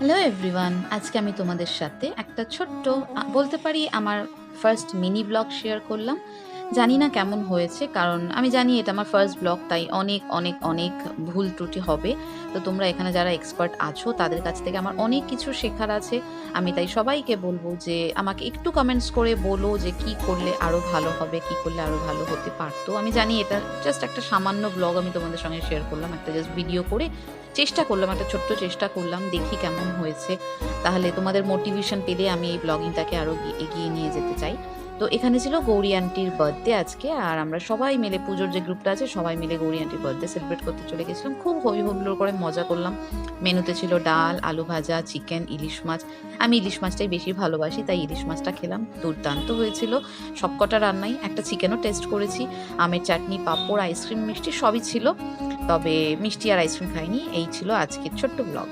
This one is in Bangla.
হ্যালো এভরিওয়ান, আজকে আমি তোমাদের সাথে একটা ছোট্ট বলতে পারি আমার ফার্স্ট মিনি ব্লগ শেয়ার করলাম। জানি না কেমন হয়েছে, কারণ আমি জানি এটা আমার ফার্স্ট ব্লগ, তাই অনেক অনেক অনেক ভুল ত্রুটি হবে। তো তোমরা এখানে যারা এক্সপার্ট আছো তাদের কাছ থেকে আমার অনেক কিছু শেখার আছে। আমি তাই সবাইকে বলবো যে আমাকে একটু কমেন্টস করে বলো যে কি করলে আরও ভালো হবে, কি করলে আরও ভালো হতে পারতো। আমি জানি এটা জাস্ট একটা সামান্য ব্লগ আমি তোমাদের সঙ্গে শেয়ার করলাম, একটা জাস্ট ভিডিও করে চেষ্টা করলাম, একটা ছোট্ট চেষ্টা করলাম, দেখি কেমন হয়েছে। তাহলে তোমাদের মোটিভেশন পেলে আমি এই ব্লগিংটাকে আরও এগিয়ে নিয়ে যেতে চাই। তো এখানে ছিল গৌরী আন্টির বার্থডে আজকে, আর আমরা সবাই মিলে পুজোর যে গ্রুপটা আছে সবাই মিলে গৌরী আন্টির বার্থডে সেলিব্রেট করতে চলে গেছিলাম। খুব হই হুল্লোড় করে মজা করলাম। মেনুতে ছিল ডাল, আলু ভাজা, চিকেন, ইলিশ মাছ। আমি ইলিশ মাছটাই বেশি ভালোবাসি, তাই ইলিশ মাছটা খেলাম, দুর্দান্ত হয়েছিল সবকটা রান্নাই। একটা চিকেনও টেস্ট করেছি। আমের চাটনি, পাঁপড়, আইসক্রিম, মিষ্টি সবই ছিল, তবে মিষ্টি আর আইসক্রিম খাইনি। এই ছিল আজকের ছোট্ট ব্লগ।